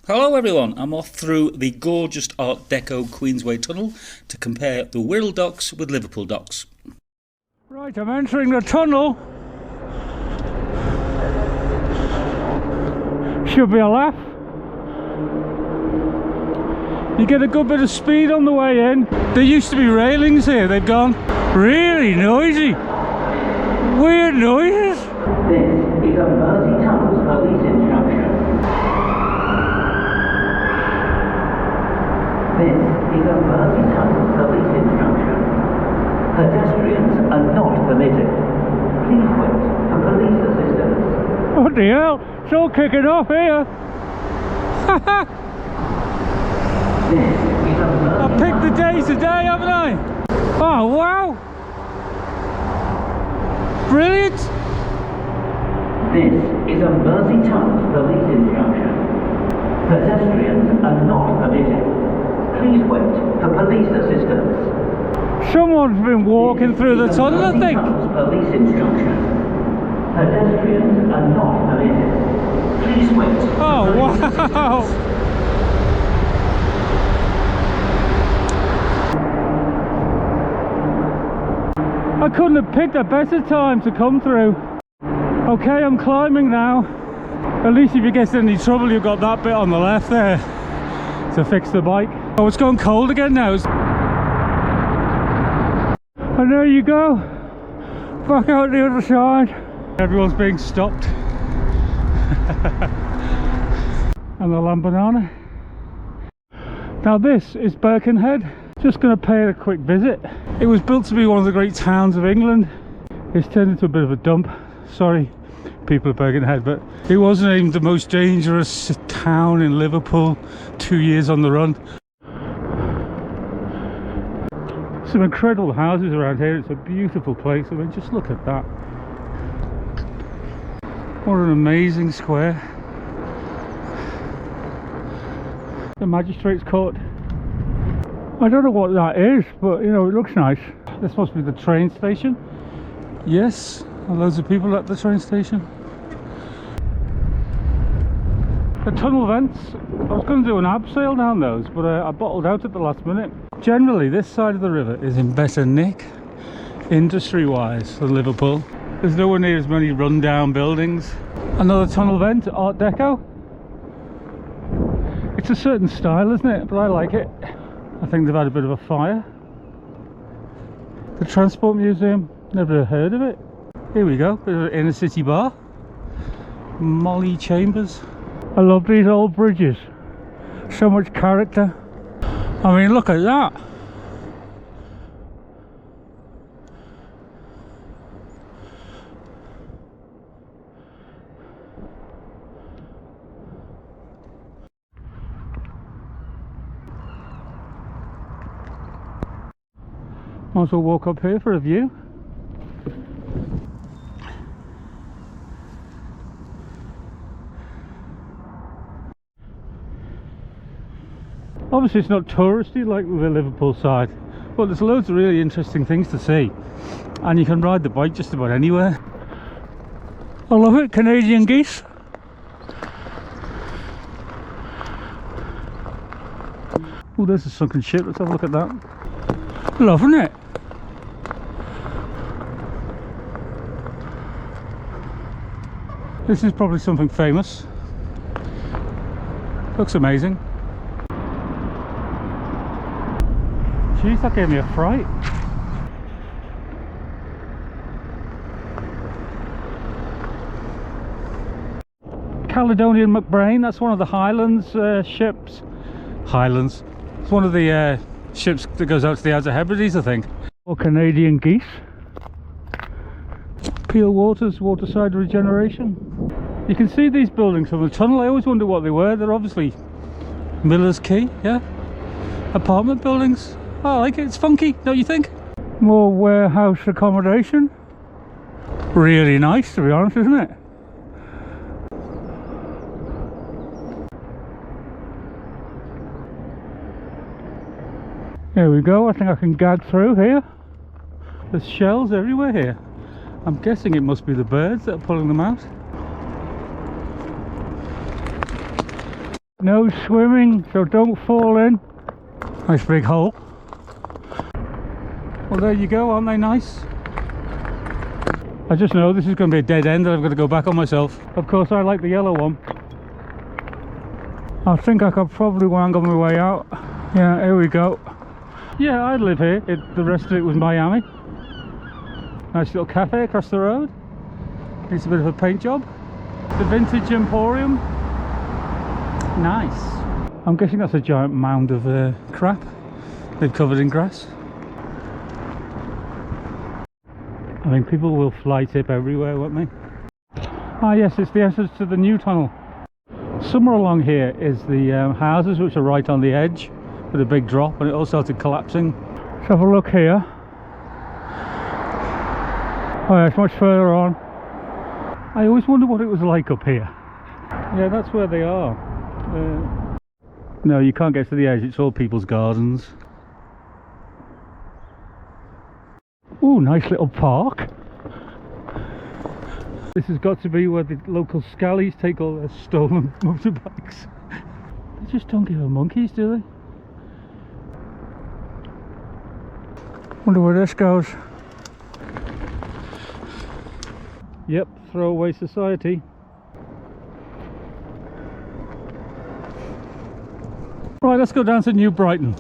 Hello everyone, I'm off through the gorgeous Art Deco Queensway tunnel to compare the Wirral docks with Liverpool docks. Right, I'm entering the tunnel. Should be a laugh. You get a good bit of speed on the way in. There used to be railings here, they've gone really noisy. Weird noises. This is a Mersey Tunnels police instruction. This is a Mersey Tunnels police instruction. Pedestrians are not permitted. Please wait for police assistance. What the hell? It's all kicking off here. I picked the day today, haven't I? Oh wow! Brilliant! This is a Mersey Tunnels police instruction. Pedestrians are not permitted. Please wait for police assistance. Someone's been walking through the tunnel, I think. Police instruction. Pedestrians are not permitted. Please wait. Oh wow! I couldn't have picked a better time to come through. Okay, I'm climbing now. At least if you get in any trouble, you've got that bit on the left there to fix the bike. Oh, it's gone cold again now. And there you go. Back out the other side. Everyone's being stopped. And the Lambanana. Now this is Birkenhead. Just going to pay it a quick visit. It was built to be one of the great towns of England. It's turned into a bit of a dump. Sorry, people of Birkenhead, but it was named the most dangerous town in Liverpool 2 years on the run. Some incredible houses around here. It's a beautiful place. I mean, just look at that. What an amazing square. The Magistrates Court. I don't know what that is, but you know, it looks nice. This must be the train station. Yes, loads of people at the train station. The tunnel vents, I was going to do an abseil down those, but I bottled out at the last minute. Generally, this side of the river is in better nick, industry-wise, than Liverpool. There's nowhere near as many run-down buildings. Another tunnel vent, Art Deco. It's a certain style, isn't it? But I like it. I think they've had a bit of a fire. The Transport Museum, never heard of it. Here we go, bit of an inner city bar. Molly Chambers. I love these old bridges. So much character. I mean, look at that. Might as well walk up here for a view. Obviously it's not touristy like the Liverpool side, but there's loads of really interesting things to see, and you can ride the bike just about anywhere. I love it, Canadian geese. Oh, there's a sunken ship, let's have a look at that. Loving it. This is probably something famous. Looks amazing. Jeez, that gave me a fright. Caledonian McBrain, that's one of the Highlands ships. Highlands. It's one of the ships that goes out to the Outer Hebrides, I think. Or Canadian geese. Peel Waters, waterside regeneration. You can see these buildings from the tunnel. I always wonder what they were. They're obviously Miller's Quay, yeah? Apartment buildings. Oh, I like it, it's funky, don't you think? More warehouse accommodation. Really nice, to be honest, isn't it? There we go, I think I can gag through here. There's shells everywhere here. I'm guessing it must be the birds that are pulling them out. No swimming, so don't fall in. Nice big hole. Well, there you go, aren't they nice? I just know this is going to be a dead end and I've got to go back on myself. Of course, I like the yellow one. I think I could probably wangle my way out. Yeah, here we go. Yeah, I'd live here if the rest of it was Miami. Nice little cafe across the road. Needs a bit of a paint job. The Vintage Emporium. Nice. I'm guessing that's a giant mound of crap they've covered in grass. I mean, people will fly tip everywhere, won't they? Ah yes, it's the entrance to the new tunnel. Somewhere along here is the houses, which are right on the edge with a big drop, and it all started collapsing. Let's have a look here. Oh yeah, it's much further on. I always wonder what it was like up here. Yeah, that's where they are. No, you can't get to the edge, it's all people's gardens. Ooh, nice little park. This has got to be where the local scallies take all their stolen motorbikes. They just don't give a monkeys, do they? Wonder where this goes. Yep, throwaway society. Right, let's go down to New Brighton.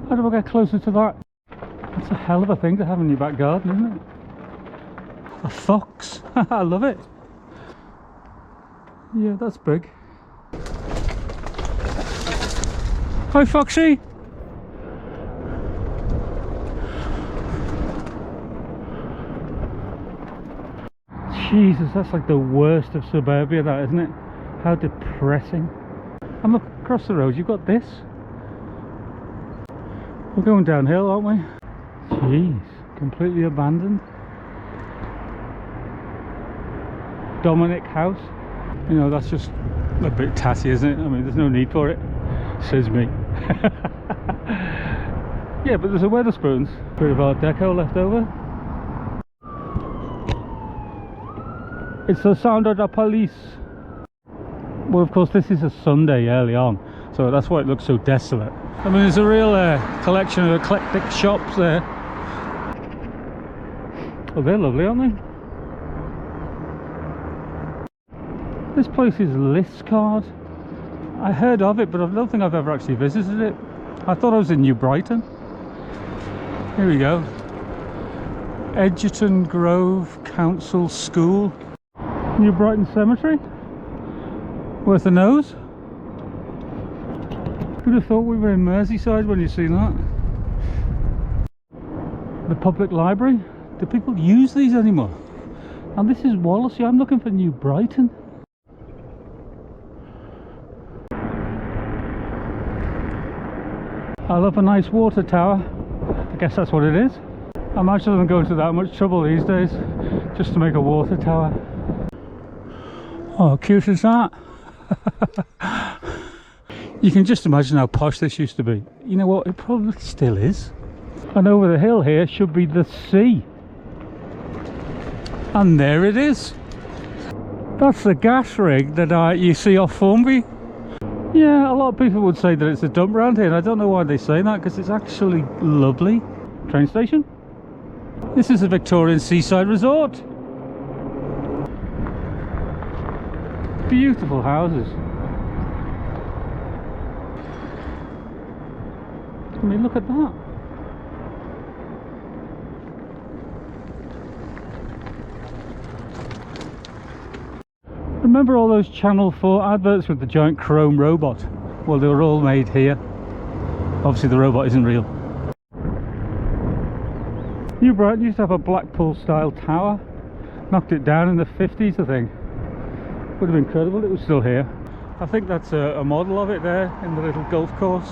How do I get closer to that? That's a hell of a thing to have in your back garden, isn't it? A fox. I love it. Yeah, that's big. Hi, Foxy. Jesus, that's like the worst of suburbia, that, isn't it? How depressing. And look, across the road you've got this. We're going downhill, aren't we? Jeez, completely abandoned. Dominic House. You know, that's just a bit tatty, isn't it? I mean, there's no need for it. Says me. Yeah, but there's a Wetherspoons. Bit of Art Deco left over. It's the sound of the police. Well, of course, this is a Sunday early on, so that's why it looks so desolate. I mean, there's a real collection of eclectic shops there. Oh, they're lovely, aren't they? This place is Liscard. I heard of it, but I don't think I've ever actually visited it. I thought I was in New Brighton. Here we go. Edgerton Grove Council School. New Brighton Cemetery. Worth a nose. Who'd have thought we were in Merseyside when you see that? The public library. Do people use these anymore? And this is Wallasey. I'm looking for New Brighton. I love a nice water tower. I guess that's what it is. I imagine them going to that much trouble these days just to make a water tower. Oh, how cute is that? You can just imagine how posh this used to be. You know what, it probably still is. And over the hill here should be the sea. And there it is. That's the gas rig that you see off Formby. Yeah, a lot of people would say that it's a dump round here, and I don't know why they say that, because it's actually lovely. Train station. This is a Victorian seaside resort. Beautiful houses. I mean, look at that. Remember all those Channel 4 adverts with the giant chrome robot? Well, they were all made here. Obviously the robot isn't real. New Brighton used to have a Blackpool style tower. Knocked it down in the 50s, I think. Would have been incredible, it was still here. I think that's a model of it there in the little golf course.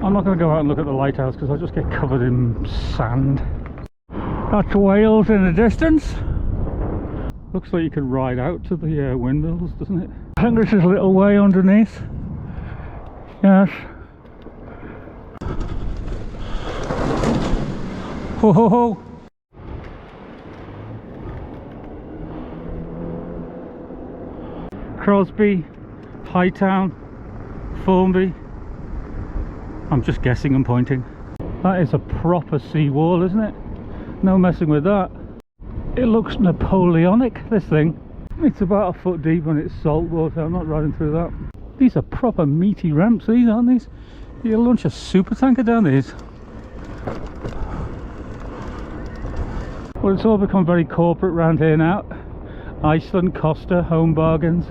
I'm not going to go out and look at the lighthouse because I'll just get covered in sand. That's Wales in the distance. Looks like you can ride out to the windmills, doesn't it? I think there's this little way underneath. Yes. Ho ho ho! Crosby, Hightown, Formby. I'm just guessing and pointing. That is a proper sea wall, isn't it? No messing with that. It looks Napoleonic, this thing. It's about a foot deep and it's salt water. I'm not riding through that. These are proper meaty ramps, these, aren't these? You launch a super tanker down these. Well, it's all become very corporate round here now. Iceland, Costa, Home Bargains.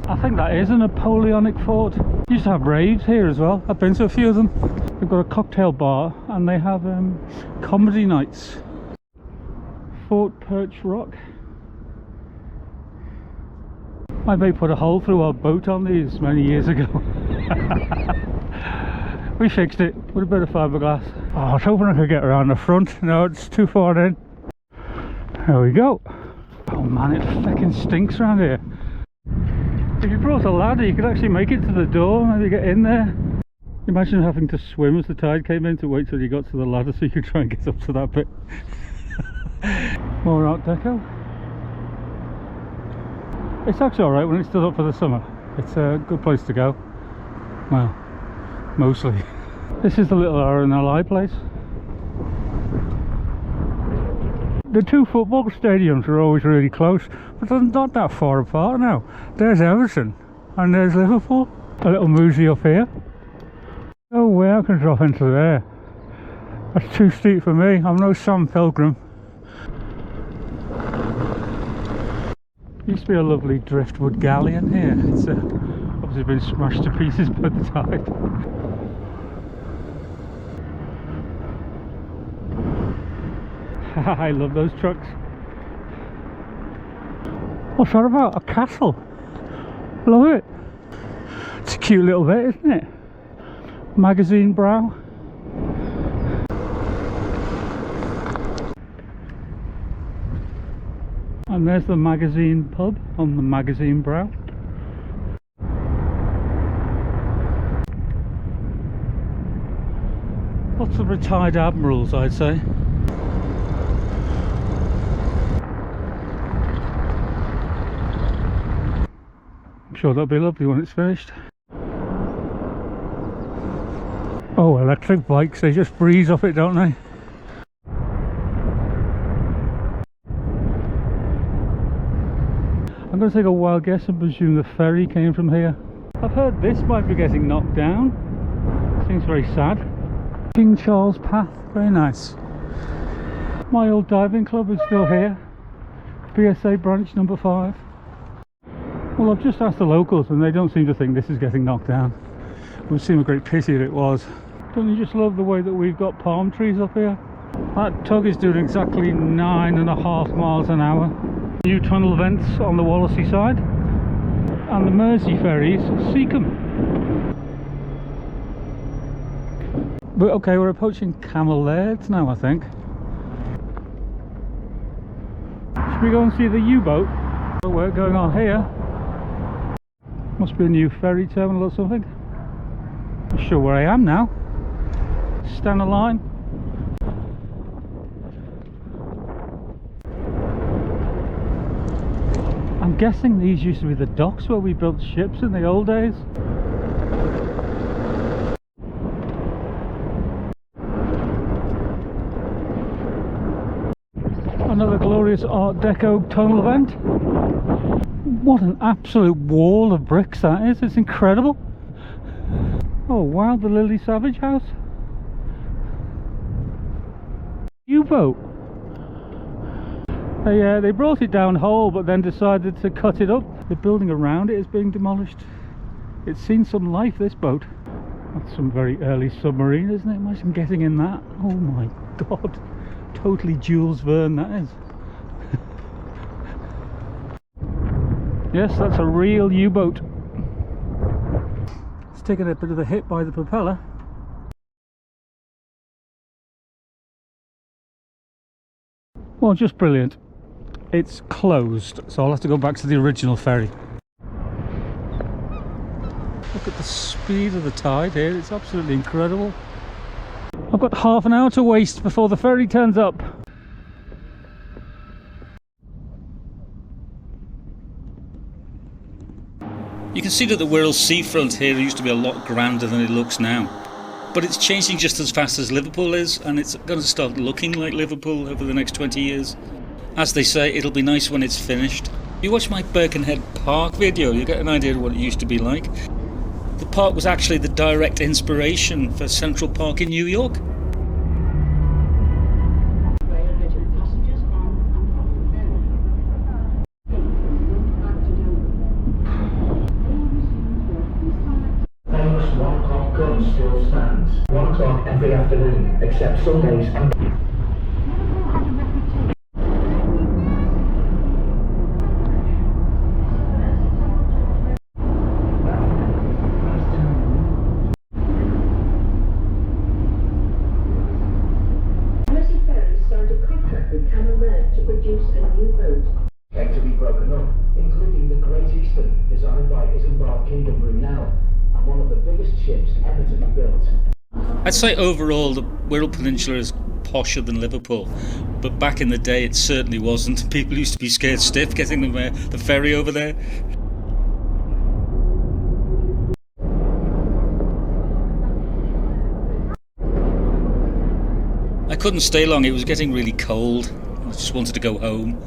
I think that is a Napoleonic fort. Used to have raves here as well. I've been to a few of them. They've got a cocktail bar and they have comedy nights. Fort Perch Rock. My mate put a hole through our boat on these many years ago. We fixed it with a bit of fiberglass. Oh, I was hoping I could get around the front. No, it's too far in. There we go. Oh man, it fucking stinks around here. If you brought a ladder, you could actually make it to the door, maybe get in there. Imagine having to swim as the tide came in to wait till you got to the ladder so you could try and get up to that bit. More Art Deco. It's actually alright when it's stood up for the summer. It's a good place to go. Well, mostly. This is the little R&LI place. The two football stadiums are always really close, but they're not that far apart now. There's Everton and there's Liverpool. A little moosey up here. No way I can drop into there. That's too steep for me. I'm no Sam Pilgrim. Used to be a lovely driftwood galleon here. It's obviously been smashed to pieces by the tide. I love those trucks. What's that about? A castle? Love it. It's a cute little bit, isn't it? Magazine Brow. And there's the Magazine pub on the Magazine Brow. Lots of retired admirals, I'd say. I'm sure that'll be lovely when it's finished. Oh, electric bikes, they just breeze off it, don't they? I'm going to take a wild guess and presume the ferry came from here. I've heard this might be getting knocked down. Seems very sad. King Charles Path, very nice. My old diving club is still here. BSA branch number 5. Well, I've just asked the locals and they don't seem to think this is getting knocked down. It would seem a great pity if it was. Don't you just love the way that we've got palm trees up here? That tug is doing exactly 9.5 miles an hour. New tunnel vents on the Wallasey side. And the Mersey ferries, Seacombe. But okay, we're approaching Camel Laird's now, I think. Should we go and see the U-boat? Work going on here. Must be a new ferry terminal or something. Not sure where I am now. Stand a line. I'm guessing these used to be the docks where we built ships in the old days. Another glorious Art Deco tunnel vent. What an absolute wall of bricks that is, it's incredible. Oh wow, the Lily Savage house. U-boat. They brought it down whole but then decided to cut it up. The building around it is being demolished. It's seen some life, this boat. That's some very early submarine, isn't it? Imagine getting in that. Oh my god. Totally Jules Verne that is. Yes, that's a real U-boat. It's taken a bit of a hit by the propeller. Well, just brilliant. It's closed, so I'll have to go back to the original ferry. Look at the speed of the tide here, it's absolutely incredible. I've got half an hour to waste before the ferry turns up. You can see that the Wirral seafront here used to be a lot grander than it looks now. But it's changing just as fast as Liverpool is, and it's going to start looking like Liverpool over the next 20 years. As they say, it'll be nice when it's finished. If you watch my Birkenhead Park video, you get an idea of what it used to be like. The park was actually the direct inspiration for Central Park in New York. Famous 1 o'clock gun still stands. 1 o'clock every afternoon, except Sundays and... Mersey Ferry signed a contract with to produce a new boat. to be broken up, including the Great Eastern, designed by Isambard Kingdom Brunel, and one of the biggest ships ever to be built. I'd say overall the Wirral Peninsula is posher than Liverpool, but back in the day it certainly wasn't. People used to be scared stiff getting the ferry over there. I couldn't stay long, it was getting really cold. I just wanted to go home.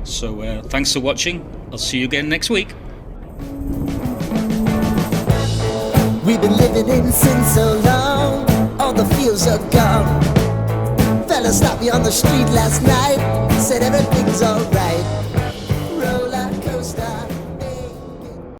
So thanks for watching. I'll see you again next week. We've been living in sin so long, all the feels are gone. Fella stopped me on the street last night, said everything's alright.